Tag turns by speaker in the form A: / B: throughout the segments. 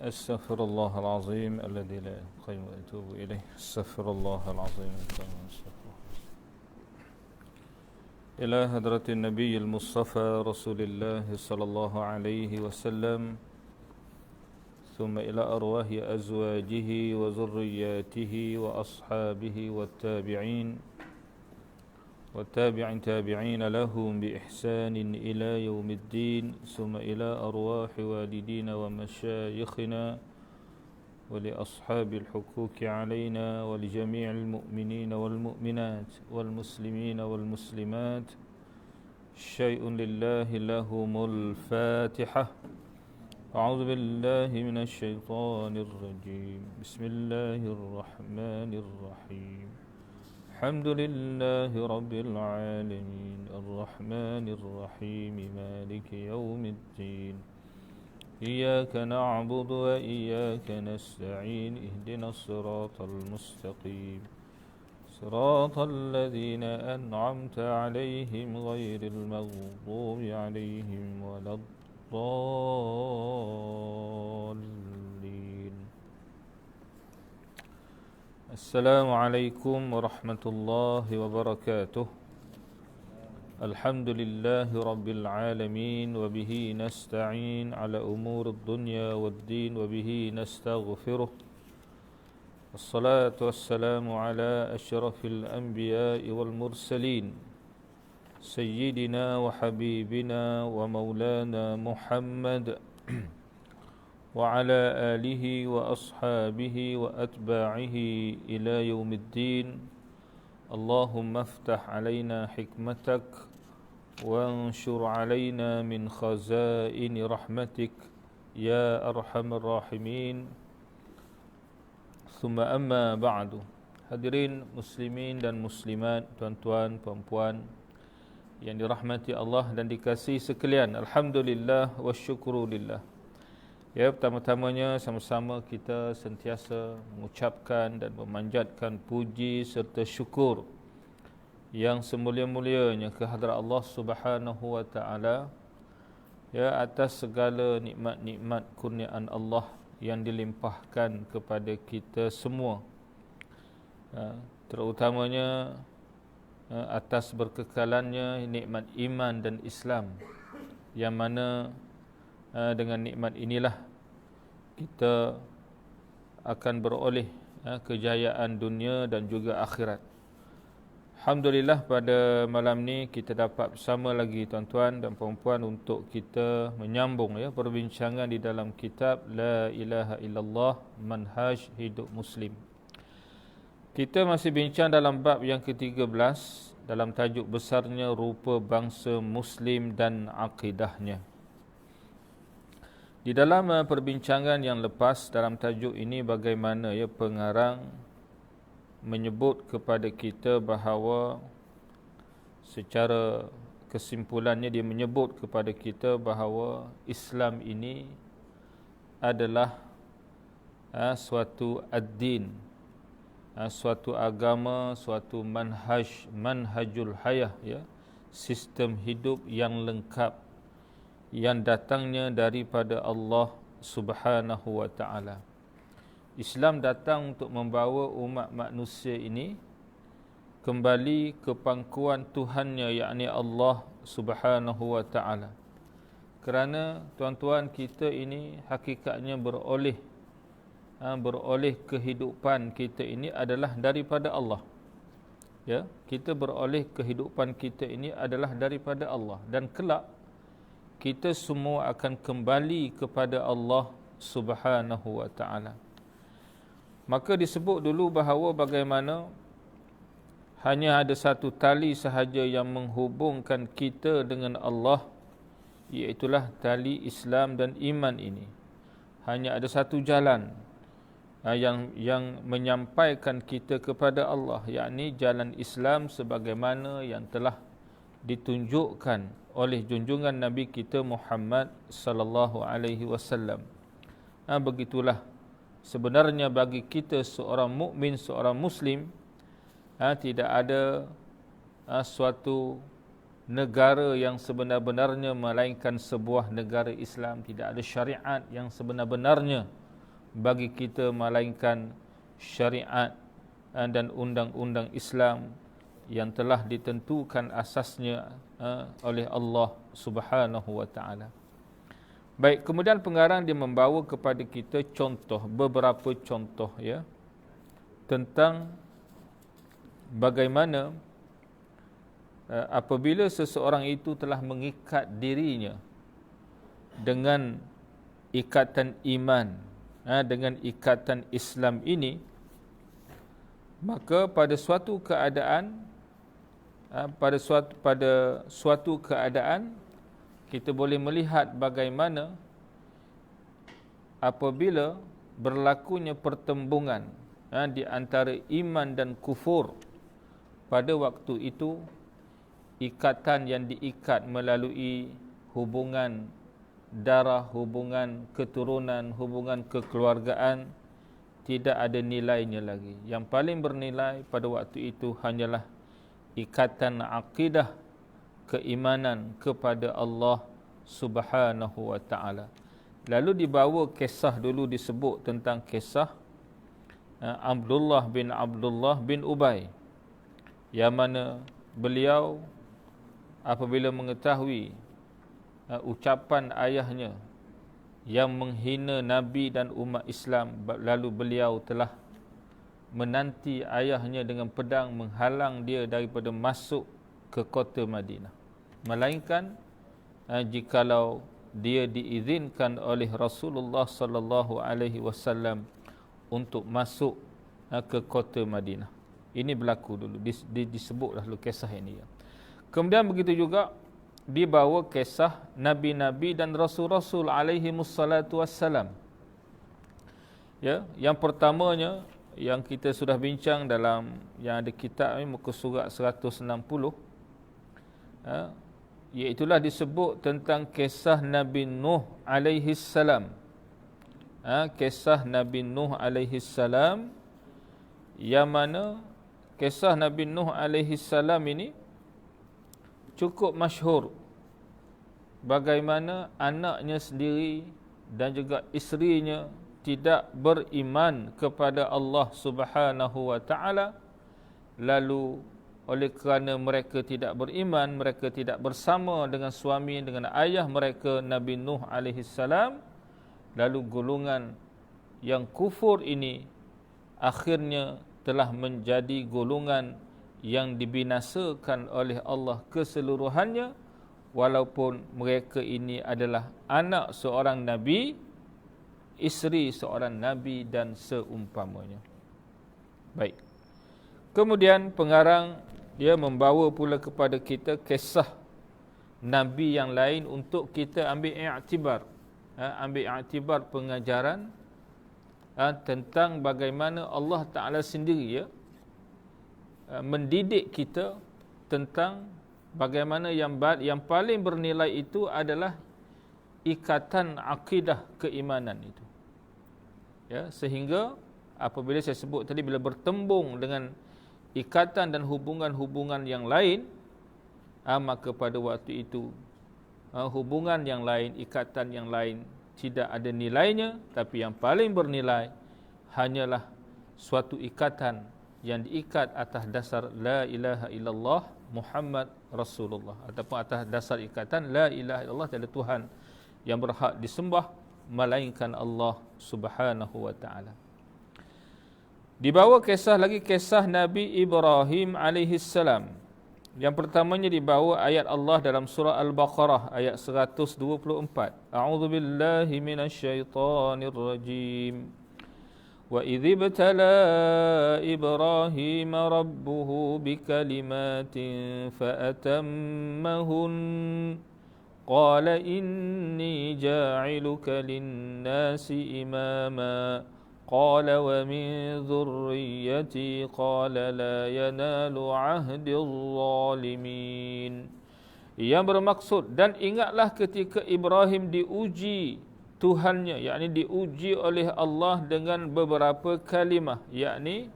A: أستغفر الله العظيم الذي لا يقيم وأتوب إليه. أستغفر الله العظيم. إلى حضرة النبي المصطفى رسول الله صلى الله عليه وسلم، ثم إلى أرواح أزواجه وذرياته وأصحابه والتابعين لهم بإحسان إلى يوم الدين، ثم إلى أرواح والدينا ومشايخنا ولأصحاب الحقوق علينا ولجميع المؤمنين والمؤمنات والمسلمين والمسلمات. شيء لله لهم الفاتحة. أعوذ بالله من الشيطان الرجيم. بسم الله الرحمن الرحيم. الحمد لله رب العالمين الرحمن الرحيم مالك يوم الدين. إياك نعبد وإياك نستعين. اهدنا الصراط المستقيم صراط الذين أنعمت عليهم غير المغضوب عليهم ولا الضالين. السلام عليكم ورحمة الله وبركاته. الحمد لله رب العالمين وبه نستعين على أمور الدنيا والدين وبه نستغفره. الصلاة والسلام على أشرف الأنبياء والمرسلين سيدنا وحبيبنا ومولانا محمد وعلى آله وأصحابه وأتباعه إلى يوم الدين. اللهم افتح علينا حكمتك وانشر علينا من خزائن رحمتك يا أرحم الراحمين. ثم أما بعد. Hadirin muslimin dan muslimat, tuan-tuan, puan-puan yang dirahmati Allah dan dikasihi sekalian, alhamdulillah wa syukurulillah. Ya, pertama-tamanya sama-sama kita sentiasa mengucapkan dan memanjatkan puji serta syukur yang semulia-mulianya kehadrat Allah Subhanahu wa taala, ya, atas segala nikmat-nikmat kurniaan Allah yang dilimpahkan kepada kita semua. Terutamanya atas berkekalannya nikmat iman dan Islam, yang mana dengan nikmat inilah kita akan beroleh kejayaan dunia dan juga akhirat. Alhamdulillah, pada malam ni kita dapat bersama lagi tuan-tuan dan puan-puan untuk kita menyambung perbincangan di dalam kitab La Ilaha Illallah Manhaj Hidup Muslim. Kita masih bincang dalam bab yang ke-13 dalam tajuk besarnya rupa bangsa Muslim dan akidahnya. Di dalam perbincangan yang lepas dalam tajuk ini, bagaimana pengarang menyebut kepada kita bahawa secara kesimpulannya dia menyebut kepada kita bahawa Islam ini adalah suatu ad-din, suatu agama, suatu manhajul hayah, sistem hidup yang lengkap yang datangnya daripada Allah Subhanahu wa taala. Islam datang untuk membawa umat manusia ini kembali ke pangkuan Tuhannya, yakni Allah Subhanahu wa taala. Kerana tuan-tuan, kita ini hakikatnya beroleh kehidupan kita ini adalah daripada Allah. Ya, kita beroleh kehidupan kita ini adalah daripada Allah, dan kelak kita semua akan kembali kepada Allah Subhanahu wa taala. Maka disebut dulu bahawa bagaimana hanya ada satu tali sahaja yang menghubungkan kita dengan Allah, iaitulah tali Islam dan iman ini. Hanya ada satu jalan yang menyampaikan kita kepada Allah, yakni jalan Islam sebagaimana yang telah ditunjukkan oleh junjungan Nabi kita Muhammad sallallahu alaihi wasallam. Begitulah sebenarnya bagi kita seorang mukmin, seorang muslim, tidak ada suatu negara yang sebenar-benarnya melainkan sebuah negara Islam. Tidak ada syariat yang sebenar-benarnya bagi kita melainkan syariat dan undang-undang Islam yang telah ditentukan asasnya oleh Allah Subhanahu wa taala. Baik, kemudian pengarang dia membawa kepada kita beberapa contoh ya tentang bagaimana apabila seseorang itu telah mengikat dirinya dengan ikatan iman, dengan ikatan Islam ini, maka pada suatu keadaan kita boleh melihat bagaimana apabila berlakunya pertembungan di antara iman dan kufur, pada waktu itu ikatan yang diikat melalui hubungan darah, hubungan keturunan, hubungan kekeluargaan tidak ada nilainya lagi. Yang paling bernilai pada waktu itu hanyalah ikatan akidah, keimanan kepada Allah Subhanahu wa taala. Lalu dibawa kisah dulu, disebut tentang kisah Abdullah bin Ubay, yang mana beliau apabila mengetahui ucapan ayahnya yang menghina Nabi dan umat Islam, lalu beliau telah menanti ayahnya dengan pedang menghalang dia daripada masuk ke kota Madinah, melainkan jikalau dia diizinkan oleh Rasulullah sallallahu alaihi wasallam untuk masuk ke kota Madinah. Ini berlaku dulu, disebutlah dulu kisah ini. Kemudian begitu juga dibawa kisah nabi-nabi dan rasul-rasul alaihi wassalatu wassalam. Ya, yang pertamanya yang kita sudah bincang dalam yang ada kitab ini, muka surat 160, iaitulah disebut tentang kisah Nabi Nuh alaihi salam. Kisah Nabi Nuh alaihi salam, yang mana kisah Nabi Nuh alaihi salam ini cukup masyhur, bagaimana anaknya sendiri dan juga isterinya tidak beriman kepada Allah Subhanahu wa taala. Lalu oleh kerana mereka tidak beriman, mereka tidak bersama dengan suami, dengan ayah mereka Nabi Nuh alaihi salam, lalu golongan yang kufur ini akhirnya telah menjadi golongan yang dibinasakan oleh Allah keseluruhannya, walaupun mereka ini adalah anak seorang nabi, isteri seorang nabi dan seumpamanya. Baik. Kemudian pengarang dia membawa pula kepada kita kisah nabi yang lain untuk kita ambil iktibar pengajaran tentang bagaimana Allah Taala sendiri mendidik kita tentang bagaimana yang paling bernilai itu adalah ikatan akidah keimanan itu. Ya, sehingga apabila saya sebut tadi, bila bertembung dengan ikatan dan hubungan-hubungan yang lain, maka pada waktu itu hubungan yang lain, ikatan yang lain tidak ada nilainya, tapi yang paling bernilai hanyalah suatu ikatan yang diikat atas dasar la ilaha illallah Muhammad Rasulullah, ataupun atas dasar ikatan la ilaha illallah, tiada Tuhan yang berhak disembah melainkan Allah Subhanahu wa taala. Dibawa kisah Nabi Ibrahim alaihi salam. Yang pertamanya dibawa ayat Allah dalam surah Al-Baqarah ayat 124. A'udzubillahi minasyaitonir rajim. وَإِذِ ابْتَلَى إِبْرَاهِيمَ رَبُّهُ بِكَلِمَاتٍ فَأَتَمَّهُنَّ قَالَ إِنِّي جَاعِلُكَ لِلنَّاسِ إِمَامًا قَالَ وَمِنْ ذُرِّيَّتِي قَالَ لَا يَنَالُ عَهْدِ الظَّالِمِينَ. Yang bermaksud, dan ingatlah ketika Ibrahim diuji Tuhannya, yakni diuji oleh Allah dengan beberapa kalimah, yakni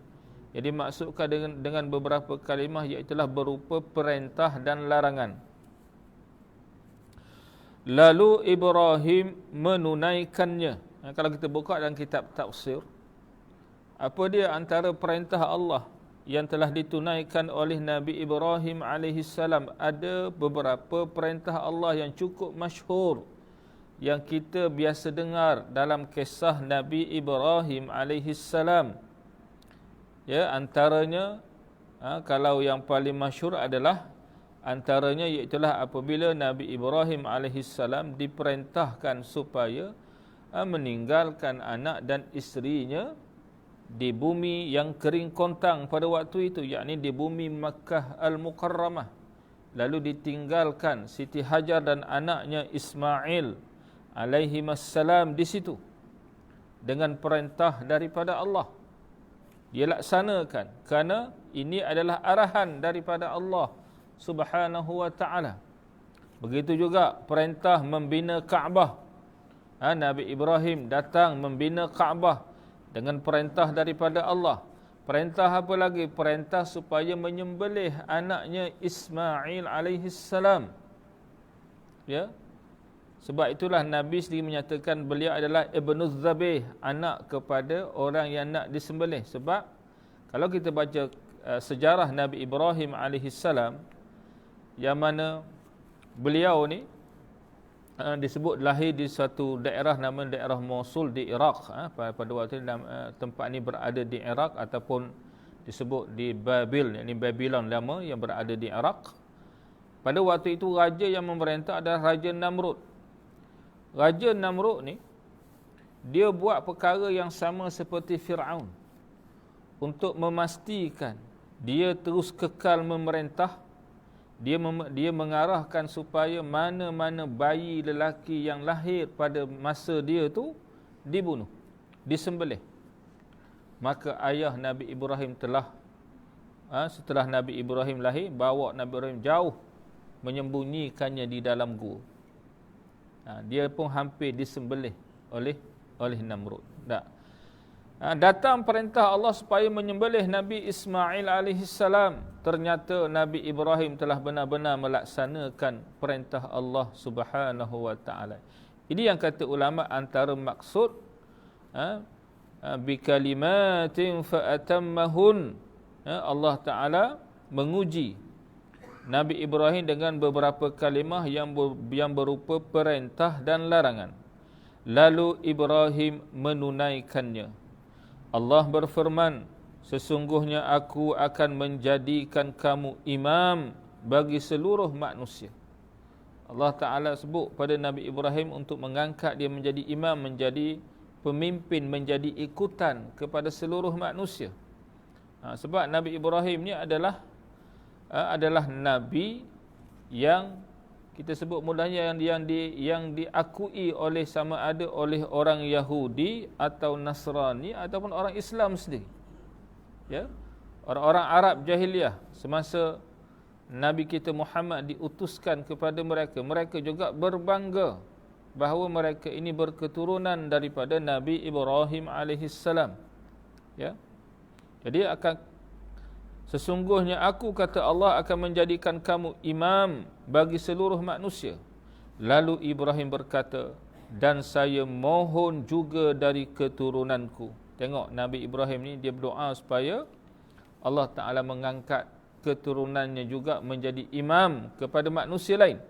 A: yang dimaksudkan dengan beberapa kalimah iaitulah berupa perintah dan larangan. Lalu Ibrahim menunaikannya, Kalau kita buka dalam kitab tafsir, apa dia antara perintah Allah yang telah ditunaikan oleh Nabi Ibrahim alaihissalam? Ada beberapa perintah Allah yang cukup masyhur yang kita biasa dengar dalam kisah Nabi Ibrahim alaihissalam. Ya, antaranya kalau yang paling masyhur adalah antaranya iaitulah apabila Nabi Ibrahim alaihissalam diperintahkan supaya meninggalkan anak dan isterinya di bumi yang kering kontang pada waktu itu, yakni di bumi Makkah Al-Mukarramah, lalu ditinggalkan Siti Hajar dan anaknya Ismail alaihimassalam di situ dengan perintah daripada Allah. Dia laksanakan kerana ini adalah arahan daripada Allah Subhanahu wa taala. Begitu juga perintah membina Kaabah. Nabi Ibrahim datang membina Kaabah dengan perintah daripada Allah. Perintah apa lagi? Perintah supaya menyembelih anaknya Ismail alaihissalam. Ya. Sebab itulah Nabi sendiri menyatakan beliau adalah Ibnuz Zabih, anak kepada orang yang nak disembelih. Sebab kalau kita baca sejarah Nabi Ibrahim alaihissalam, yang mana beliau ni disebut lahir di suatu daerah nama daerah Mosul di Iraq. Pada waktu itu tempat ini berada di Iraq ataupun disebut di Babil, yakni Babylon lama yang berada di Iraq. Pada waktu itu raja yang memerintah adalah Raja Namrud. Raja Namrud ni dia buat perkara yang sama seperti Fir'aun untuk memastikan dia terus kekal memerintah. Dia mengarahkan supaya mana-mana bayi lelaki yang lahir pada masa dia tu dibunuh, disembelih. Maka ayah Nabi Ibrahim telah setelah Nabi Ibrahim lahir, bawa Nabi Ibrahim jauh menyembunyikannya di dalam gua. Dia pun hampir disembelih oleh Namrud. Datang perintah Allah supaya menyembelih Nabi Ismail alaihissalam. Ternyata Nabi Ibrahim telah benar-benar melaksanakan perintah Allah Subhanahu wa taala. Ini yang kata ulama antara maksud bi kalimatin fa atammahun. Allah taala menguji Nabi Ibrahim dengan beberapa kalimah yang berupa perintah dan larangan. Lalu Ibrahim menunaikannya. Allah berfirman, sesungguhnya aku akan menjadikan kamu imam bagi seluruh manusia. Allah Ta'ala sebut pada Nabi Ibrahim untuk mengangkat dia menjadi imam, menjadi pemimpin, menjadi ikutan kepada seluruh manusia. Sebab Nabi Ibrahim ni adalah Nabi yang kita sebut mudahnya yang diakui oleh sama ada oleh orang Yahudi atau Nasrani ataupun orang Islam sendiri. Ya. Orang-orang Arab jahiliyah semasa Nabi kita Muhammad diutuskan kepada mereka juga berbangga bahawa mereka ini berketurunan daripada Nabi Ibrahim alaihissalam. Ya. Jadi sesungguhnya aku, kata Allah, akan menjadikan kamu imam bagi seluruh manusia. Lalu Ibrahim berkata, dan saya mohon juga dari keturunanku. Tengok Nabi Ibrahim ni dia berdoa supaya Allah Ta'ala mengangkat keturunannya juga menjadi imam kepada manusia lain.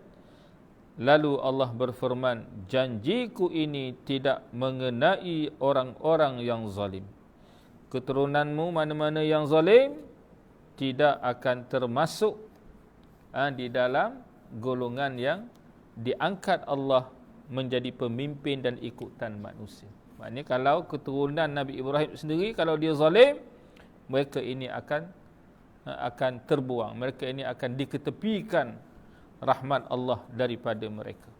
A: Lalu Allah berfirman, janjiku ini tidak mengenai orang-orang yang zalim. Keturunanmu mana-mana yang zalim tidak akan termasuk di dalam golongan yang diangkat Allah menjadi pemimpin dan ikutan manusia. Maknanya kalau keturunan Nabi Ibrahim sendiri kalau dia zalim, mereka ini akan terbuang, mereka ini akan diketepikan rahmat Allah daripada mereka.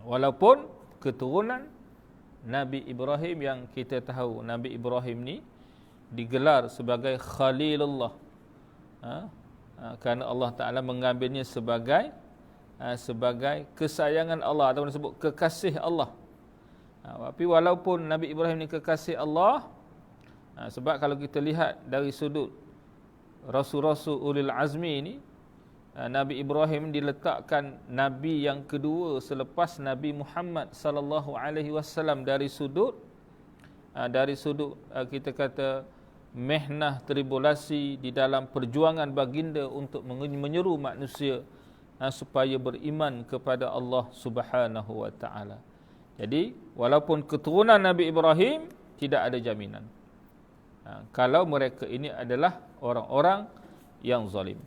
A: Walaupun keturunan Nabi Ibrahim yang kita tahu, Nabi Ibrahim ni digelar sebagai Khalilullah, kerana Allah Ta'ala mengambilnya sebagai kesayangan Allah atau disebut kekasih Allah. Tapi walaupun Nabi Ibrahim ni kekasih Allah, sebab kalau kita lihat dari sudut Rasul-Rasul Ulil Azmi ni, Nabi Ibrahim diletakkan nabi yang kedua selepas Nabi Muhammad sallallahu alaihi wasallam dari sudut kita kata mehnah tribulasi di dalam perjuangan baginda untuk menyeru manusia supaya beriman kepada Allah Subhanahu wa taala. Jadi walaupun keturunan Nabi Ibrahim tidak ada jaminan kalau mereka ini adalah orang-orang yang zalim.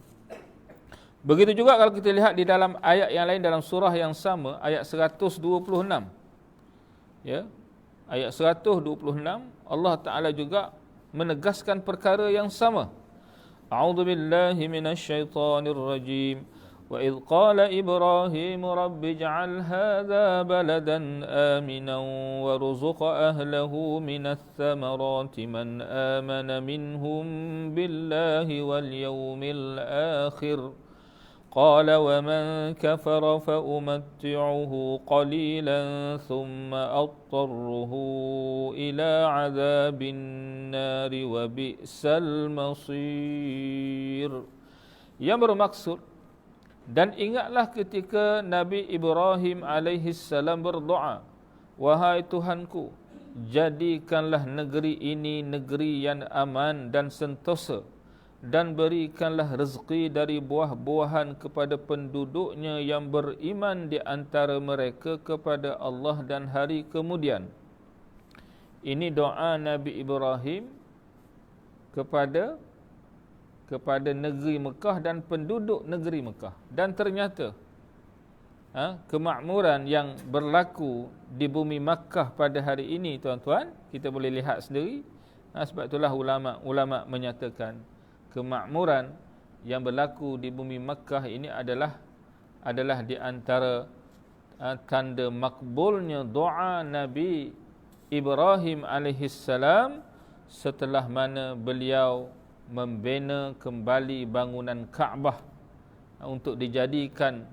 A: Begitu juga kalau kita lihat di dalam ayat yang lain dalam surah yang sama, ayat 126. Ya. Ayat 126 Allah Taala juga menegaskan perkara yang sama. A'udzubillahi minasyaitonirrajim. وَإِذْ قَالَ إِبْرَاهِيمُ رَبِّ اجْعَلْ هَذَا بَلَدًا آمِنًا وَارْزُقْ أَهْلَهُ مِنَ الثَّمَرَاتِ مَنْ آمَنَ مِنْهُمْ بِاللَّهِ وَالْيَوْمِ الْآخِرِ قَالَ وَمَنْ كَفَرَ فَأُمَتِّعُهُ قَلِيلًا ثُمَّ أَضْطَرُّهُ إِلَى عَذَابِ النَّارِ وَبِئْسَ الْمَصِيرُ. Yang bermaksud, dan ingatlah ketika Nabi Ibrahim alaihissalam berdoa, wahai Tuhanku, jadikanlah negeri ini negeri yang aman dan sentosa, dan berikanlah rezeki dari buah-buahan kepada penduduknya yang beriman di antara mereka kepada Allah dan hari kemudian. Ini doa Nabi Ibrahim kepada negeri Mekah dan penduduk negeri Mekah. Dan ternyata kemakmuran yang berlaku di bumi Makkah pada hari ini, tuan-tuan, kita boleh lihat sendiri. Sebab itulah ulama menyatakan kemakmuran yang berlaku di bumi Makkah ini adalah di antara tanda makbulnya doa Nabi Ibrahim alaihissalam setelah mana beliau membina kembali bangunan Kaabah untuk dijadikan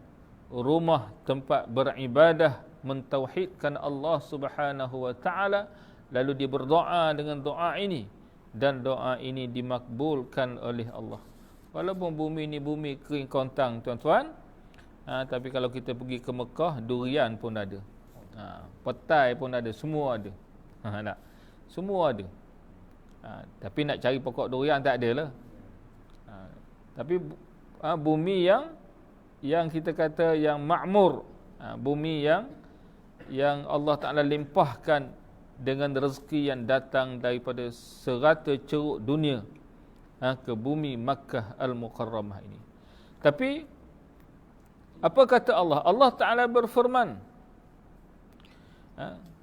A: rumah tempat beribadah, mentauhidkan Allah Subhanahu wa taala, lalu dia berdoa dengan doa ini, dan doa ini dimakbulkan oleh Allah. Walaupun bumi ini bumi kering kontang, tuan-tuan, tapi kalau kita pergi ke Mekah, durian pun ada, petai pun ada, semua ada. Semua ada. Tapi nak cari pokok durian tak ada lah. Tapi bumi yang kita kata yang makmur, bumi yang Allah Ta'ala limpahkan dengan rezeki yang datang daripada serata ceruk dunia ke bumi Makkah Al-Mukarramah ini. Tapi apa kata Allah? Allah Ta'ala berfirman,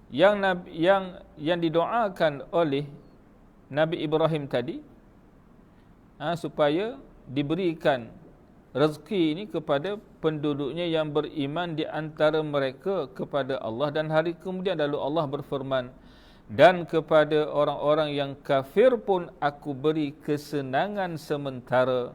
A: yang didoakan oleh Nabi Ibrahim tadi, supaya diberikan rezeki ini kepada penduduknya yang beriman di antara mereka kepada Allah dan hari kemudian. Lalu Allah berfirman, dan kepada orang-orang yang kafir pun aku beri kesenangan sementara,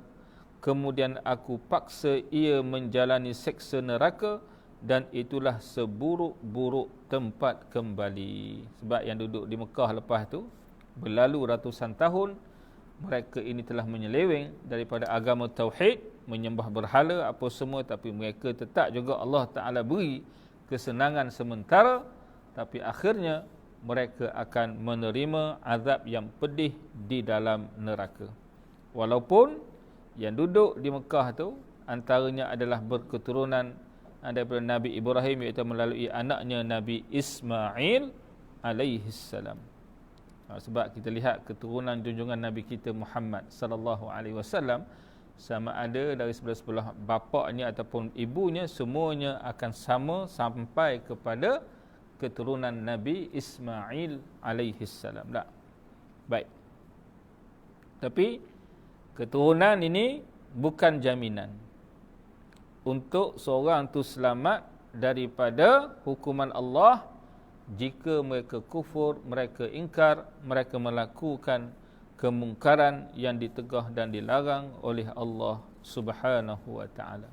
A: kemudian aku paksa ia menjalani seksa neraka, dan itulah seburuk-buruk tempat kembali. Sebab yang duduk di Mekah lepas tu, berlalu ratusan tahun, mereka ini telah menyeleweng daripada agama tauhid, menyembah berhala apa semua, tapi mereka tetap juga Allah Ta'ala beri kesenangan sementara, tapi akhirnya mereka akan menerima azab yang pedih di dalam neraka. Walaupun yang duduk di Mekah tu antaranya adalah berketurunan daripada Nabi Ibrahim, iaitu melalui anaknya Nabi Ismail alaihissalam. Sebab kita lihat keturunan junjungan Nabi kita Muhammad sallallahu alaihi wasallam, sama ada dari sebelah bapaknya ataupun ibunya, semuanya akan sama sampai kepada keturunan Nabi Ismail alaihissalam. Tak? Baik. Tapi keturunan ini bukan jaminan untuk seorang tu selamat daripada hukuman Allah jika mereka kufur, mereka ingkar, mereka melakukan kemungkaran yang ditegah dan dilarang oleh Allah Subhanahu wa taala.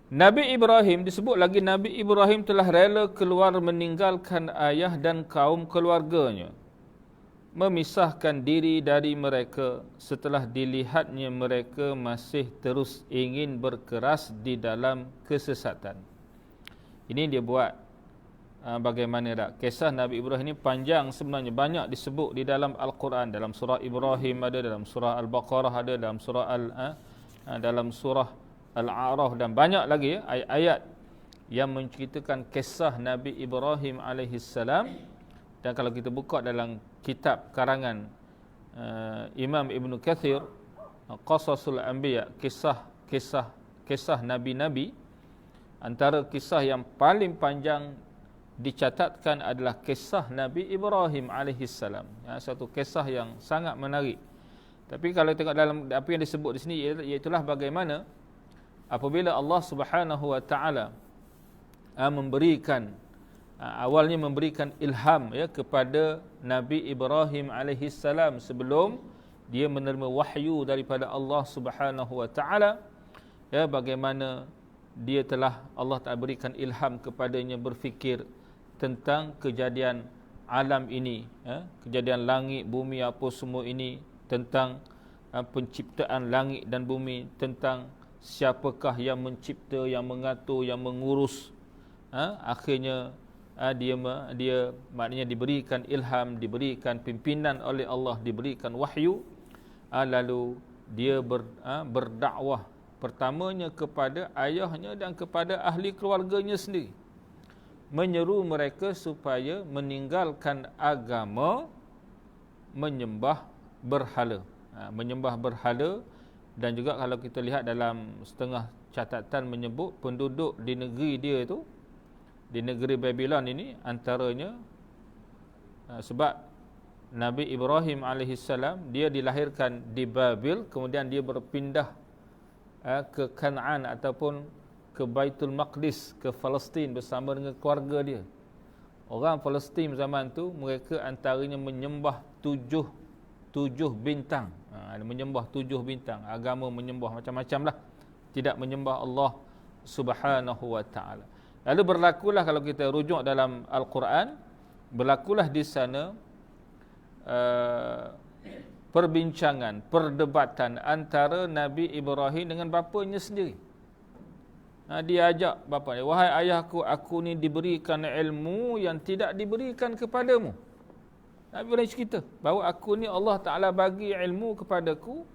A: Nabi Ibrahim disebut lagi, Nabi Ibrahim telah rela keluar meninggalkan ayah dan kaum keluarganya memisahkan diri dari mereka setelah dilihatnya mereka masih terus ingin berkeras di dalam kesesatan. Ini dia buat bagaimana tak? Kisah Nabi Ibrahim ini panjang sebenarnya, banyak disebut di dalam Al-Quran. Dalam surah Ibrahim ada, dalam surah Al-Baqarah ada, dalam surah Al-A'raf, dan banyak lagi ayat-ayat yang menceritakan kisah Nabi Ibrahim alaihissalam. Dan kalau kita buka dalam kitab karangan Imam Ibn Kathir, Qasasul Anbiya, kisah Nabi-Nabi, antara kisah yang paling panjang dicatatkan adalah kisah Nabi Ibrahim alaihissalam. Satu kisah yang sangat menarik. Tapi kalau tengok dalam apa yang disebut di sini, iaitulah bagaimana apabila Allah Subhanahu wa taala awalnya memberikan ilham kepada Nabi Ibrahim alaihissalam sebelum dia menerima wahyu daripada Allah Subhanahu wa taala, bagaimana dia telah Allah Taala berikan ilham kepadanya berfikir tentang kejadian alam ini, kejadian langit, bumi, apa semua ini, tentang penciptaan langit dan bumi, tentang siapakah yang mencipta, yang mengatur, yang mengurus. Akhirnya dia maknanya diberikan ilham, diberikan pimpinan oleh Allah, diberikan wahyu, lalu dia berdakwah pertamanya kepada ayahnya dan kepada ahli keluarganya sendiri, menyeru mereka supaya meninggalkan agama menyembah berhala. Dan juga kalau kita lihat dalam setengah catatan menyebut penduduk di negeri dia itu, di negeri Babylon ini, antaranya sebab Nabi Ibrahim alaihissalam dia dilahirkan di Babil, kemudian dia berpindah ke Kanaan ataupun ke Baitul Maqdis, ke Palestin bersama dengan keluarga dia. Orang Palestin zaman tu mereka antaranya menyembah tujuh bintang. Menyembah 7 bintang. Agama menyembah macam-macam lah, tidak menyembah Allah Subhanahu wa taala. Lalu berlakulah, kalau kita rujuk dalam Al-Quran, berlakulah di sana perbincangan, perdebatan antara Nabi Ibrahim dengan bapanya sendiri. Dia ajak bapa dia, wahai ayahku, aku ni diberikan ilmu yang tidak diberikan kepadamu. Nabi Ibrahim cerita bahawa aku ni Allah Ta'ala bagi ilmu kepadaku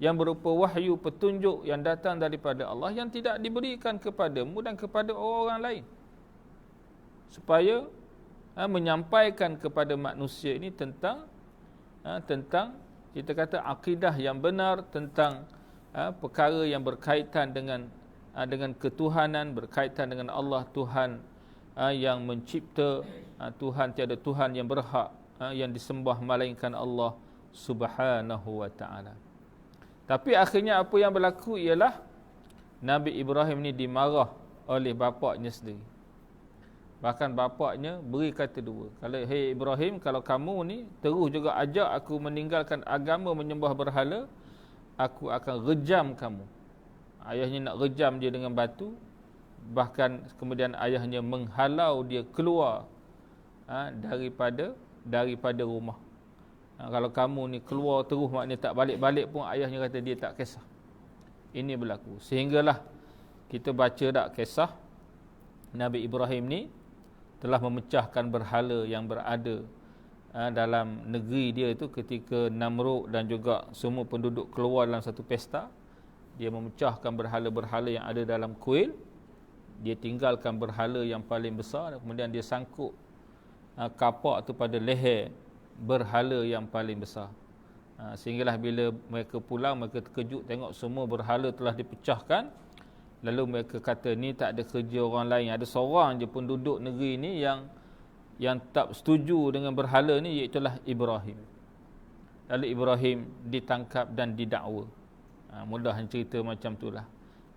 A: yang berupa wahyu, petunjuk yang datang daripada Allah yang tidak diberikan kepadamu dan kepada orang lain, supaya menyampaikan kepada manusia ini tentang kita kata akidah yang benar, tentang perkara yang berkaitan dengan ketuhanan, berkaitan dengan Allah Tuhan yang mencipta, Tuhan, tiada Tuhan yang berhak yang disembah melainkan Allah Subhanahu wa taala. Tapi akhirnya apa yang berlaku ialah Nabi Ibrahim ni dimarah oleh bapaknya sendiri. Bahkan bapaknya beri kata dua. Kalau, hei Ibrahim, kalau kamu ni terus juga ajak aku meninggalkan agama menyembah berhala, aku akan rejam kamu. Ayahnya nak rejam dia dengan batu. Bahkan kemudian ayahnya menghalau dia keluar daripada rumah. Kalau kamu ni keluar terus, maknanya tak balik-balik pun, ayahnya kata dia tak kisah. Ini berlaku. Sehinggalah kita baca tak kisah Nabi Ibrahim ni telah memecahkan berhala yang berada dalam negeri dia itu ketika Namrud dan juga semua penduduk keluar dalam satu pesta. Dia memecahkan berhala-berhala yang ada dalam kuil. Dia tinggalkan berhala yang paling besar, kemudian dia sangkut kapak tu pada leher berhala yang paling besar. Sehinggalah bila mereka pulang, mereka terkejut tengok semua berhala telah dipecahkan. Lalu mereka kata, ni tak ada kerja orang lain, ada seorang je penduduk negeri ni yang tak setuju dengan berhala ni, iaitulah Ibrahim. Lalu Ibrahim ditangkap dan didakwa. Mudah cerita macam itulah.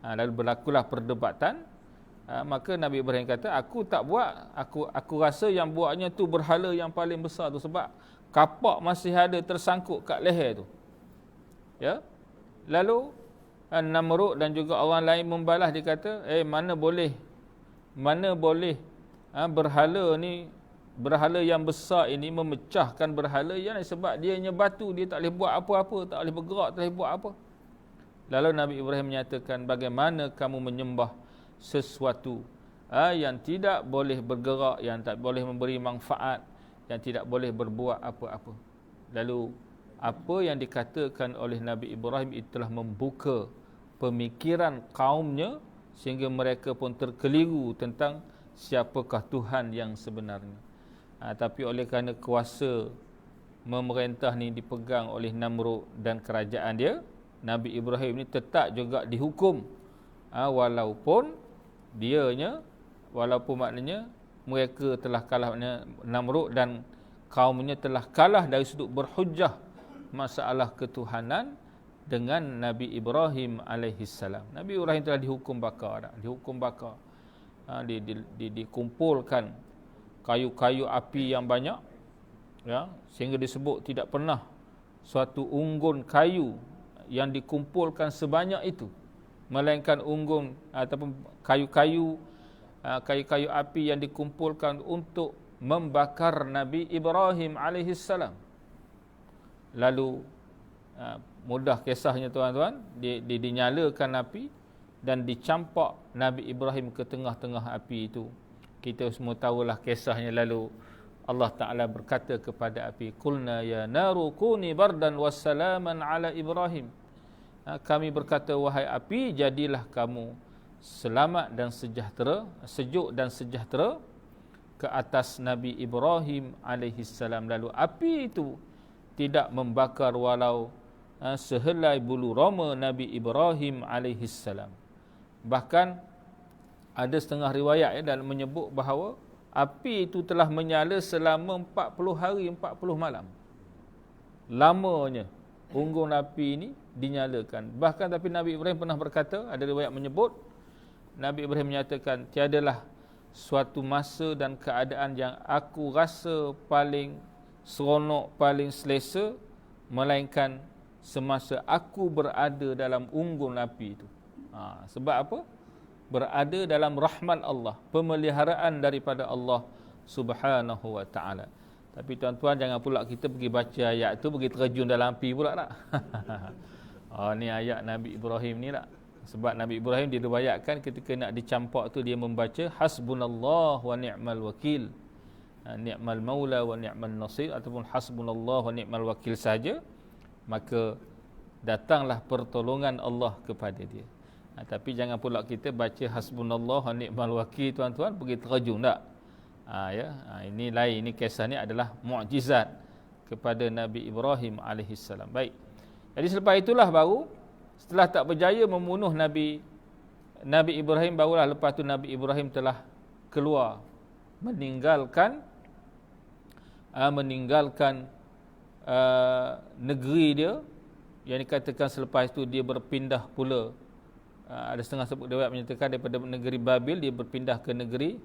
A: Lalu berlakulah perdebatan. Maka Nabi Ibrahim kata, aku tak buat, aku rasa yang buatnya tu berhala yang paling besar tu, sebab kapak masih ada tersangkut kat leher tu. Ya. Lalu Namrud dan juga orang lain membalas, dia kata, mana boleh berhala ni berhala yang besar ini memecahkan berhala yang lain sebab dia hanya batu, dia tak boleh buat apa-apa, tak boleh bergerak, tak boleh buat apa. Lalu Nabi Ibrahim menyatakan, bagaimana kamu menyembah sesuatu yang tidak boleh bergerak, yang tak boleh memberi manfaat, yang tidak boleh berbuat apa-apa. Lalu apa yang dikatakan oleh Nabi Ibrahim itulah membuka pemikiran kaumnya sehingga mereka pun terkeliru tentang siapakah Tuhan yang sebenarnya. Tapi oleh kerana kuasa memerintah ni dipegang oleh Namrud dan kerajaan dia, Nabi Ibrahim ni tetap juga dihukum, walaupun maknanya mereka telah kalah, Namrud dan kaumnya telah kalah dari sudut berhujjah masalah ketuhanan dengan Nabi Ibrahim alaihissalam. Nabi Ibrahim telah dihukum bakar, dikumpulkan kayu-kayu api yang banyak, sehingga disebut tidak pernah suatu unggun kayu yang dikumpulkan sebanyak itu, melainkan unggun ataupun kayu-kayu api yang dikumpulkan untuk membakar Nabi Ibrahim alaihissalam. Lalu mudah kisahnya tuan-tuan, dinyalakan api dan dicampak Nabi Ibrahim ke tengah-tengah api itu. Kita semua tahulah kisahnya. Lalu Allah Ta'ala berkata kepada api, Qulna ya naru kuni bardan wassalaman ala Ibrahim. Kami berkata, wahai api, jadilah kamu selamat dan sejahtera, sejuk dan sejahtera ke atas Nabi Ibrahim alaihissalam. Lalu api itu tidak membakar walau sehelai bulu roma Nabi Ibrahim alaihissalam. Bahkan ada setengah riwayat dalam menyebut bahawa api itu telah menyala selama 40 hari 40 malam. Lamanya unggun api ini dinyalakan. Bahkan tapi Nabi Ibrahim pernah berkata, ada riwayat menyebut, Nabi Ibrahim menyatakan, tiadalah suatu masa dan keadaan yang aku rasa paling seronok, paling selesa, melainkan semasa aku berada dalam unggun api itu. Sebab apa? Berada dalam rahmat Allah, pemeliharaan daripada Allah Subhanahu wa ta'ala. Tapi tuan-tuan, jangan pula kita pergi baca ayat tu pergi terjun dalam api pula tak? Ni ayat Nabi Ibrahim ni tak? Sebab Nabi Ibrahim diriwayatkan ketika nak dicampak tu dia membaca hasbunallah wa ni'mal wakil, ni'mal maula wa ni'mal nasir, ataupun hasbunallah wa ni'mal wakil saja, maka datanglah pertolongan Allah kepada dia. Tapi jangan pula kita baca hasbunallah wa ni'mal wakil tuan-tuan pergi terjun tak? Ini lain, ini kisah ni adalah mukjizat kepada Nabi Ibrahim alaihissalam. Baik. Jadi selepas itulah baru setelah tak berjaya membunuh Nabi Ibrahim, barulah lepas tu Nabi Ibrahim telah keluar meninggalkan negeri dia, yang dikatakan selepas itu dia berpindah pula. Ada setengah sebut riwayat menyatakan daripada negeri Babil dia berpindah ke negeri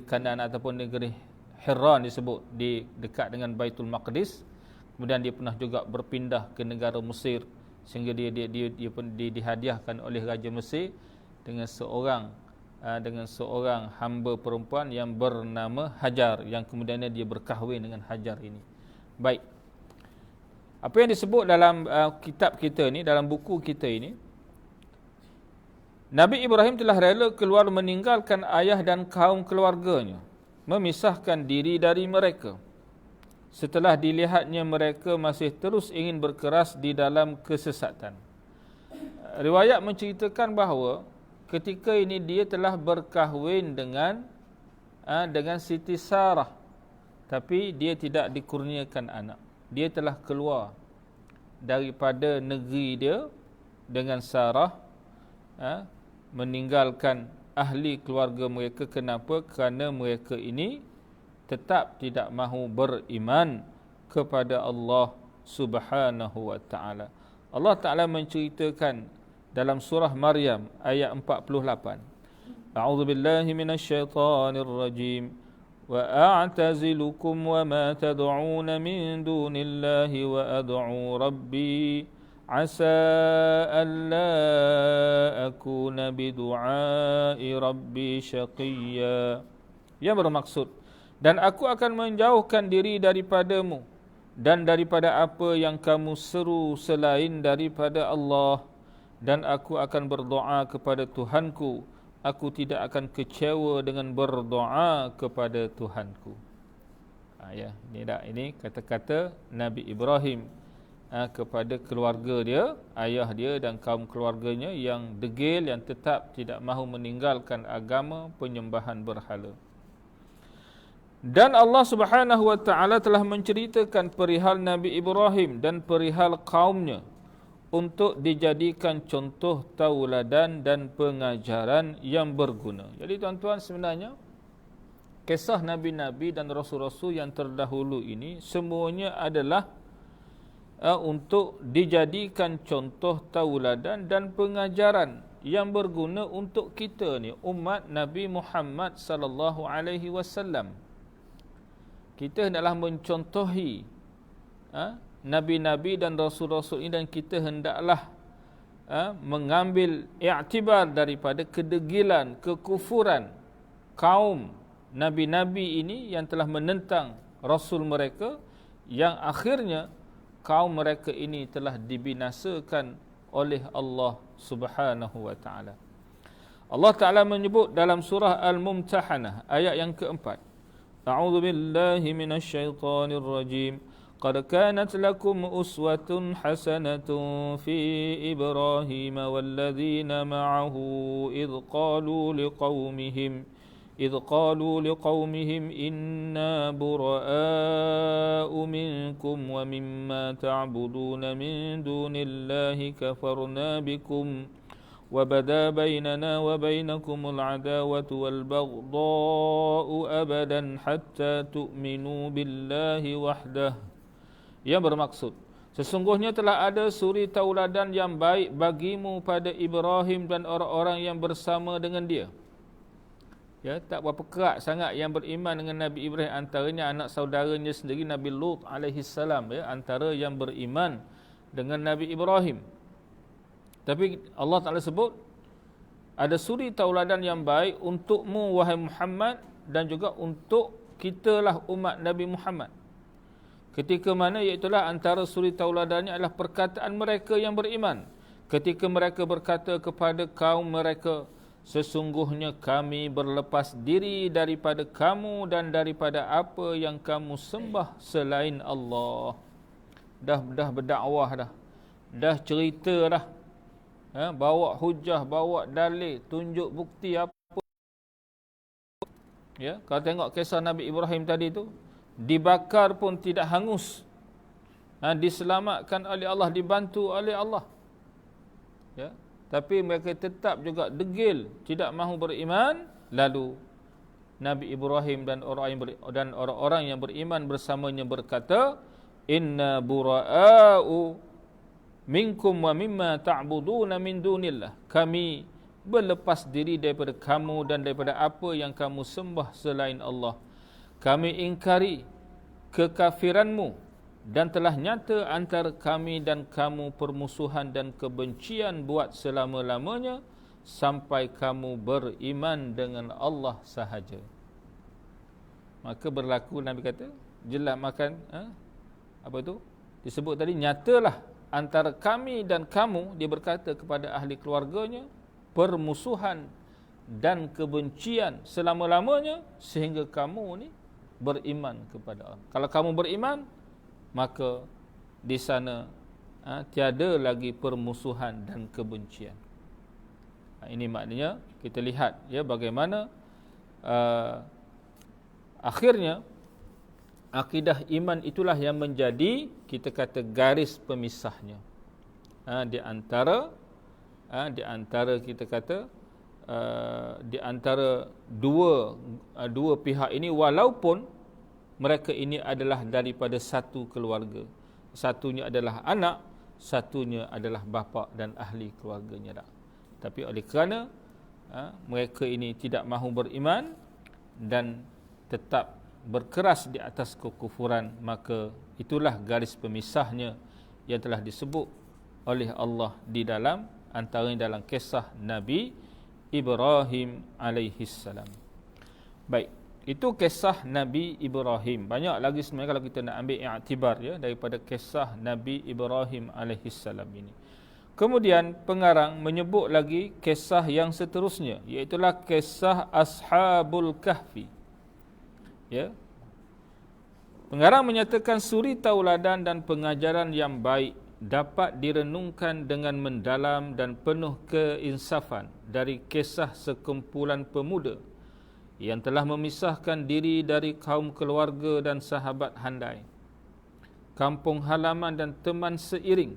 A: Kanaan ataupun negeri Hiran disebut, di dekat dengan Baitul Maqdis. Kemudian dia pernah juga berpindah ke negara Mesir, sehingga dia pun dihadiahkan oleh Raja Mesir dengan seorang hamba perempuan yang bernama Hajar, yang kemudiannya dia berkahwin dengan Hajar ini. Baik. Apa yang disebut dalam kitab kita ni, dalam buku kita ini, Nabi Ibrahim telah rela keluar meninggalkan ayah dan kaum keluarganya, memisahkan diri dari mereka. Setelah dilihatnya mereka masih terus ingin berkeras di dalam kesesatan. Riwayat menceritakan bahawa ketika ini dia telah berkahwin dengan Siti Sarah, tapi dia tidak dikurniakan anak. Dia telah keluar daripada negeri dia dengan Sarah, meninggalkan ahli keluarga mereka. Kenapa? Kerana mereka ini tetap tidak mahu beriman kepada Allah Subhanahu wa ta'ala. Allah Ta'ala menceritakan dalam surah Maryam ayat 48. A'udzu billahi minasyaitonir rajim. Wa a'tazilukum wa ma tad'un min dunillahi wa ad'u rabbi asa alla akuna bidu'ai rabbi syaqiyya. Yang bermaksud, Dan aku akan menjauhkan diri daripadamu dan daripada apa yang kamu seru selain daripada Allah. Dan aku akan berdoa kepada Tuhanku. Aku tidak akan kecewa dengan berdoa kepada Tuhanku. Ini kata-kata Nabi Ibrahim kepada keluarga dia, ayah dia dan kaum keluarganya yang degil, yang tetap tidak mahu meninggalkan agama penyembahan berhala. Dan Allah Subhanahu wa taala telah menceritakan perihal Nabi Ibrahim dan perihal kaumnya untuk dijadikan contoh tauladan dan pengajaran yang berguna. Jadi tuan-tuan, sebenarnya kisah nabi-nabi dan rasul-rasul yang terdahulu ini semuanya adalah untuk dijadikan contoh tauladan dan pengajaran yang berguna untuk kita ni, umat Nabi Muhammad sallallahu alaihi wasallam. Kita hendaklah mencontohi nabi-nabi dan rasul-rasul ini, dan kita hendaklah mengambil iktibar daripada kedegilan, kekufuran kaum nabi-nabi ini yang telah menentang rasul mereka, yang akhirnya kaum mereka ini telah dibinasakan oleh Allah Subhanahu wa taala. Allah Taala menyebut dalam surah Al-Mumtahanah ayat yang keempat. A'udzu billahi minasy syaithanir rajim. Qad kanat lakum uswatun hasanatun fi Ibrahim walladzina ma'ahu idh qalu liqaumihim inna bura'a'u minkum wa mimma ta'buduna min dunillahi kafarna bikum wa bada bainana wa bainakumul adawatu wal baghdha'u abadan hatta tu'minu billahi wahdah. Yang bermaksud, sesungguhnya telah ada suri tauladan yang baik bagimu pada Ibrahim dan orang-orang yang bersama dengan dia. Ya, tak berapa kerat sangat yang beriman dengan Nabi Ibrahim, antaranya anak saudaranya sendiri Nabi Lut alaihi salam, ya, antara yang beriman dengan Nabi Ibrahim. Tapi Allah Taala sebut ada suri tauladan yang baik untukmu wahai Muhammad, dan juga untuk kitalah umat Nabi Muhammad. Ketika mana, iaitulah antara suri tauladannya adalah perkataan mereka yang beriman ketika mereka berkata kepada kaum mereka, sesungguhnya kami berlepas diri daripada kamu dan daripada apa yang kamu sembah selain Allah. Dah berdakwah dah cerita dah, bawa hujah, bawa dalil, tunjuk bukti apa. Ya, kalau tengok kisah Nabi Ibrahim tadi tu, dibakar pun tidak hangus, diselamatkan oleh Allah, dibantu oleh Allah. Ya, tapi mereka tetap juga degil, tidak mahu beriman. Lalu Nabi Ibrahim dan orang-orang yang beriman bersamanya berkata, inna bura'a'u minkum wa mimma ta'buduna min dunillah. Kami berlepas diri daripada kamu dan daripada apa yang kamu sembah selain Allah. Kami ingkari kekafiranmu, dan telah nyata antara kami dan kamu permusuhan dan kebencian buat selama-lamanya sampai kamu beriman dengan Allah sahaja. Maka berlaku, Nabi kata, jelas makan apa tu disebut tadi, nyatalah antara kami dan kamu, dia berkata kepada ahli keluarganya, permusuhan dan kebencian selama-lamanya sehingga kamu ni beriman kepada Allah. Kalau kamu beriman, maka di sana tiada lagi permusuhan dan kebencian. Ini maknanya kita lihat, ya, bagaimana akhirnya akidah iman itulah yang menjadi, kita kata, garis pemisahnya di antara kita kata di antara dua pihak ini, walaupun mereka ini adalah daripada satu keluarga. Satunya adalah anak, satunya adalah bapa dan ahli keluarganya. Tapi oleh kerana mereka ini tidak mahu beriman dan tetap berkeras di atas kekufuran, maka itulah garis pemisahnya yang telah disebut oleh Allah di dalam, antaranya dalam kisah Nabi Ibrahim alaihi salam. Baik, Itu kisah Nabi Ibrahim. Banyak lagi sebenarnya kalau kita nak ambil i'tibar ya daripada kisah Nabi Ibrahim alaihissalam ini. Kemudian pengarang menyebut lagi kisah yang seterusnya, iaitu kisah Ashabul Kahfi. Ya. Pengarang menyatakan suri tauladan dan pengajaran yang baik dapat direnungkan dengan mendalam dan penuh keinsafan dari kisah sekumpulan pemuda yang telah memisahkan diri dari kaum keluarga dan sahabat handai, kampung halaman dan teman seiring,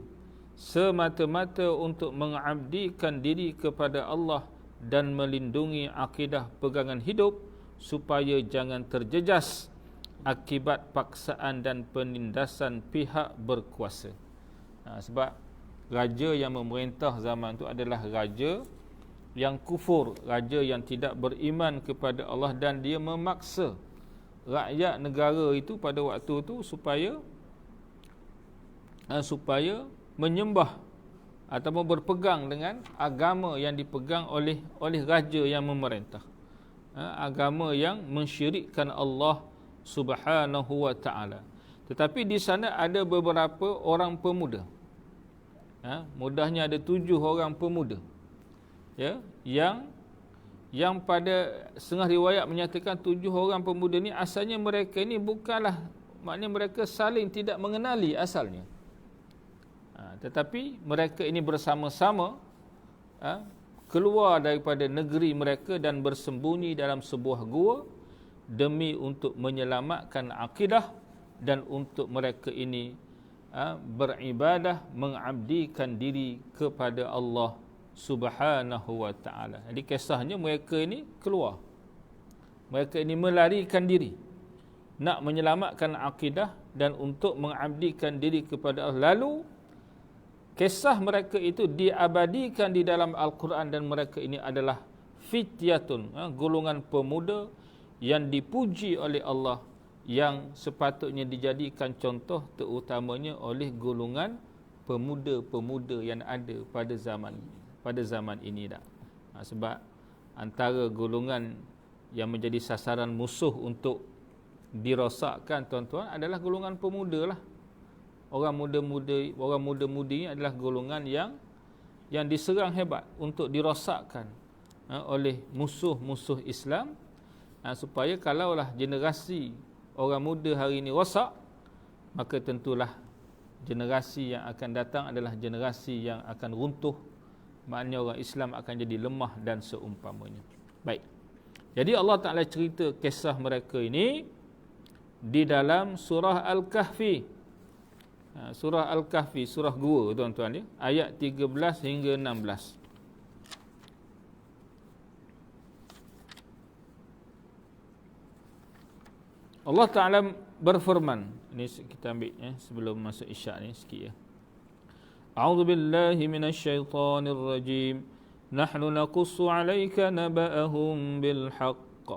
A: semata-mata untuk mengabdikan diri kepada Allah dan melindungi akidah pegangan hidup supaya jangan terjejas akibat paksaan dan penindasan pihak berkuasa. Sebab raja yang memerintah zaman itu adalah raja yang kufur, raja yang tidak beriman kepada Allah, dan dia memaksa rakyat negara itu pada waktu itu supaya menyembah ataupun berpegang dengan agama yang dipegang oleh raja yang memerintah, agama yang mensyirikkan Allah Subhanahu wa taala. Tetapi di sana ada beberapa orang pemuda. Mudahnya ada 7 orang pemuda. Ya, yang pada setengah riwayat menyatakan 7 orang pemuda ni asalnya mereka ini bukanlah, maknanya mereka saling tidak mengenali asalnya. Tetapi mereka ini bersama-sama keluar daripada negeri mereka dan bersembunyi dalam sebuah gua demi untuk menyelamatkan akidah dan untuk mereka ini beribadah, mengabdikan diri kepada Allah Subhanahu wa ta'ala. Jadi kisahnya mereka ini keluar, mereka ini melarikan diri nak menyelamatkan akidah dan untuk mengabdikan diri kepada Allah. Lalu kisah mereka itu diabadikan di dalam Al-Quran, dan mereka ini adalah fityatun, golongan pemuda yang dipuji oleh Allah, yang sepatutnya dijadikan contoh terutamanya oleh golongan pemuda-pemuda yang ada pada zaman ini dah. Sebab antara golongan yang menjadi sasaran musuh untuk dirosakkan tuan-tuan adalah golongan pemuda lah. Orang muda-mudi adalah golongan yang diserang hebat untuk dirosakkan oleh musuh-musuh Islam, supaya kalaulah generasi orang muda hari ini rosak, maka tentulah generasi yang akan datang adalah generasi yang akan runtuh. Maknanya orang Islam akan jadi lemah dan seumpamanya. Baik. Jadi Allah Ta'ala cerita kisah mereka ini di dalam surah Al-Kahfi. Surah Al-Kahfi, surah gua tuan-tuan ya, ayat 13 hingga 16. Allah Ta'ala berfirman, ini kita ambil ya, sebelum masuk isyak ni sikit ya. A'udzu billahi minasy syaithanir rajim. Nahnu naqussu 'alaika naba'ahum bil haqq.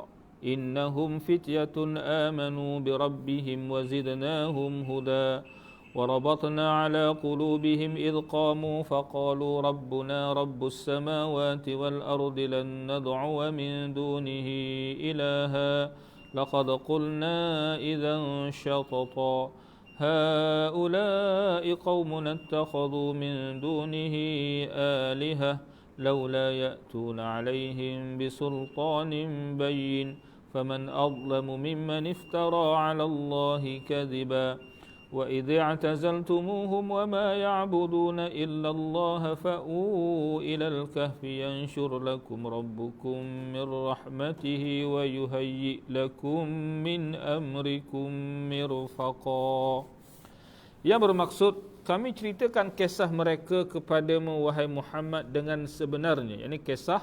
A: Innahum fityatun amanu bi rabbihim wa zidnahum huda. وربطنا على قلوبهم إذ قاموا فقالوا ربنا رب السماوات والأرض لن ندعو من دونه إلها لقد قلنا إذا شططا هؤلاء قومنا اتخذوا من دونه آلهة لولا يأتون عليهم بسلطان بين فمن أظلم ممن افترى على الله كذبا وَإِذِ اعْتَزَلْتُمُوهُمْ وَمَا يَعْبُدُونَ إِلَّا اللَّهَ فَأْوُوا إِلَى الْكَهْفِ يَنشُرْ لَكُمْ رَبُّكُمْ مِنْ رَحْمَتِهِ وَيُهَيِّئْ لَكُمْ مِنْ أَمْرِكُمْ مِرْفَقًا. Yang bermaksud, kami ceritakan kisah mereka kepadamu wahai Muhammad dengan sebenarnya, yakni kisah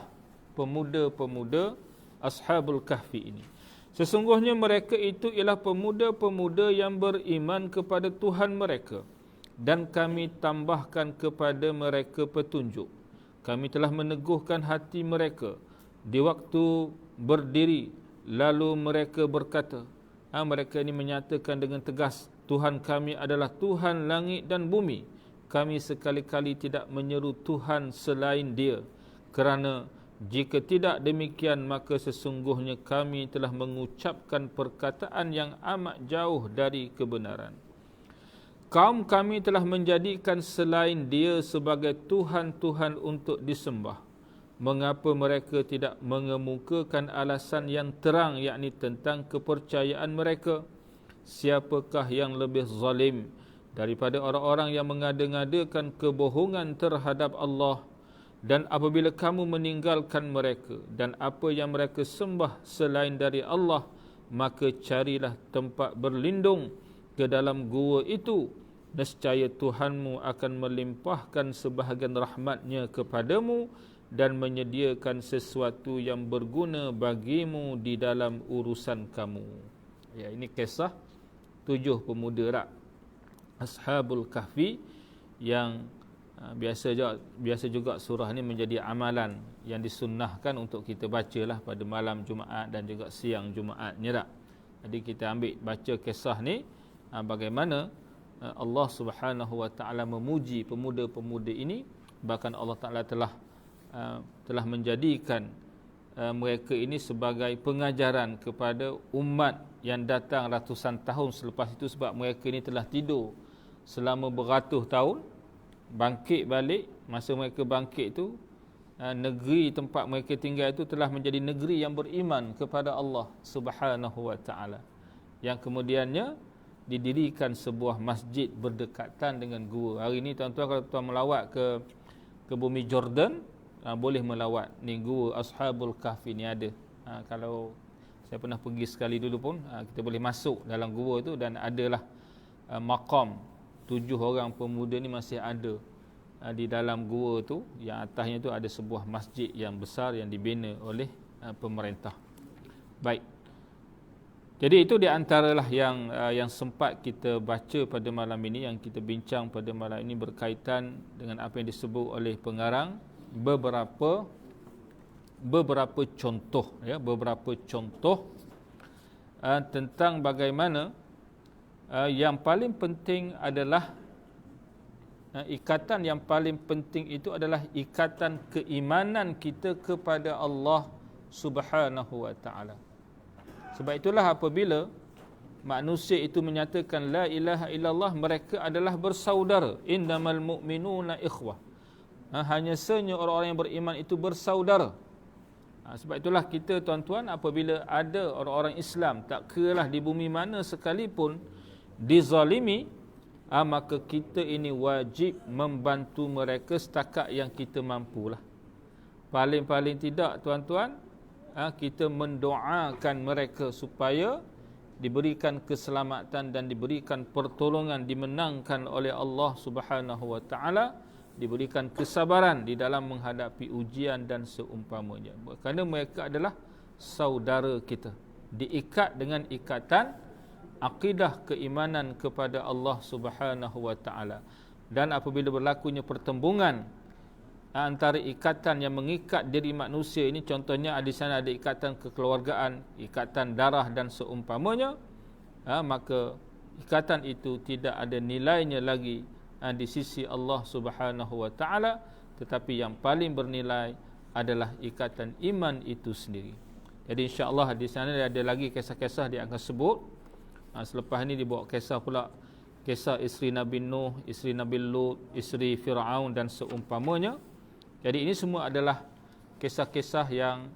A: pemuda-pemuda Ashabul Kahfi ini. Sesungguhnya mereka itu ialah pemuda-pemuda yang beriman kepada Tuhan mereka, dan kami tambahkan kepada mereka petunjuk. Kami telah meneguhkan hati mereka di waktu berdiri, lalu mereka berkata, mereka ini menyatakan dengan tegas, Tuhan kami adalah Tuhan langit dan bumi. Kami sekali-kali tidak menyeru Tuhan selain Dia, kerana Jika tidak demikian, maka sesungguhnya kami telah mengucapkan perkataan yang amat jauh dari kebenaran. Kaum kami telah menjadikan selain Dia sebagai Tuhan-Tuhan untuk disembah. Mengapa mereka tidak mengemukakan alasan yang terang, yakni tentang kepercayaan mereka? Siapakah yang lebih zalim daripada orang-orang yang mengada-ngadakan kebohongan terhadap Allah? Dan apabila kamu meninggalkan mereka dan apa yang mereka sembah selain dari Allah, maka carilah tempat berlindung ke dalam gua itu. Nescaya Tuhanmu akan melimpahkan sebahagian rahmatnya kepadamu dan menyediakan sesuatu yang berguna bagimu di dalam urusan kamu. Ya, ini kisah 7 pemuda Ashabul Kahfi yang biasa juga surah ini menjadi amalan yang disunnahkan untuk kita bacalah pada malam Jumaat dan juga siang Jumaatnya tak. Jadi kita ambil baca kisah ni bagaimana Allah Subhanahu wa taala memuji pemuda-pemuda ini, bahkan Allah Taala telah menjadikan mereka ini sebagai pengajaran kepada umat yang datang ratusan tahun selepas itu, sebab mereka ini telah tidur selama beratus tahun. Bangkit balik, masa mereka bangkit itu, negeri tempat mereka tinggal itu telah menjadi negeri yang beriman kepada Allah Subhanahu wa taala, yang kemudiannya didirikan sebuah masjid berdekatan dengan gua. Hari ini tuan-tuan, kalau tuan melawat ke bumi Jordan, boleh melawat ni gua Ashabul Kahfi ni ada. Kalau saya pernah pergi sekali dulu pun, kita boleh masuk dalam gua tu dan adalah maqam 7 orang pemuda ni masih ada di dalam gua tu. Yang atasnya tu ada sebuah masjid yang besar yang dibina oleh pemerintah. Baik. Jadi itu di antaralah yang sempat kita baca pada malam ini, yang kita bincang pada malam ini berkaitan dengan apa yang disebut oleh pengarang beberapa contoh, ya, beberapa contoh tentang bagaimana yang paling penting adalah ikatan yang paling penting itu adalah ikatan keimanan kita kepada Allah Subhanahu wa taala. Sebab itulah apabila manusia itu menyatakan la ilaha illallah, mereka adalah bersaudara. Innamal mu'minuna ikhwah. Hanya sahaja orang-orang yang beriman itu bersaudara. Sebab itulah kita, tuan-tuan, apabila ada orang-orang Islam, tak kiralah di bumi mana sekalipun, dizalimi, maka kita ini wajib membantu mereka setakat yang kita mampulah. Paling-paling tidak, tuan-tuan, kita mendoakan mereka supaya diberikan keselamatan dan diberikan pertolongan, dimenangkan oleh Allah Subhanahu wa taala, diberikan kesabaran di dalam menghadapi ujian dan seumpamanya. Kerana mereka adalah saudara kita, diikat dengan ikatan akidah keimanan kepada Allah Subhanahu wa taala. Dan apabila berlakunya pertembungan antara ikatan yang mengikat diri manusia ini, contohnya di sana ada ikatan kekeluargaan, ikatan darah dan seumpamanya, maka ikatan itu tidak ada nilainya lagi di sisi Allah Subhanahu wa taala, tetapi yang paling bernilai adalah ikatan iman itu sendiri. Jadi insya-Allah di sana ada lagi kisah-kisah dia akan sebut. Selepas ini dibawa kisah pula, kisah isteri Nabi Nuh, isteri Nabi Lut, isteri Firaun dan seumpamanya. Jadi ini semua adalah kisah-kisah yang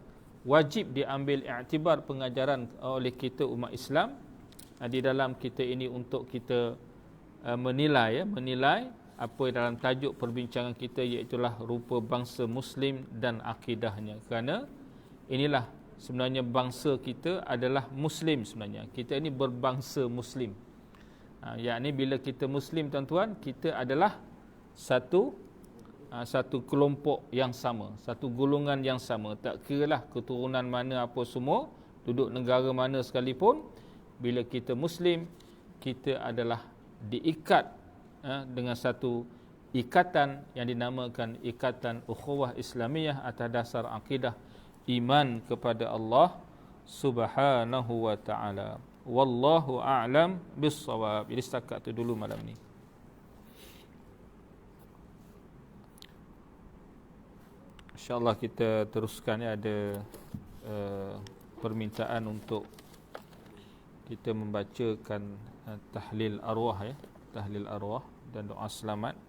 A: wajib diambil iktibar pengajaran oleh kita umat Islam di dalam kita ini, untuk kita menilai apa dalam tajuk perbincangan kita, iaitulah rupa bangsa Muslim dan akidahnya. Kerana inilah sebenarnya bangsa kita adalah Muslim sebenarnya. Kita ini berbangsa Muslim. Yakni bila kita Muslim, tuan-tuan, kita adalah satu kelompok yang sama, satu golongan yang sama. Tak kiralah keturunan mana apa semua, duduk negara mana sekalipun, bila kita Muslim, kita adalah diikat dengan satu ikatan yang dinamakan ikatan ukhuwah Islamiyah atas dasar akidah iman kepada Allah Subhanahu wa taala. Wallahu a'lam bis-shawab. Jadi setakat itu dulu malam ni. InsyaAllah kita teruskan ya, ada permintaan untuk kita membacakan tahlil arwah ya, tahlil arwah dan doa selamat.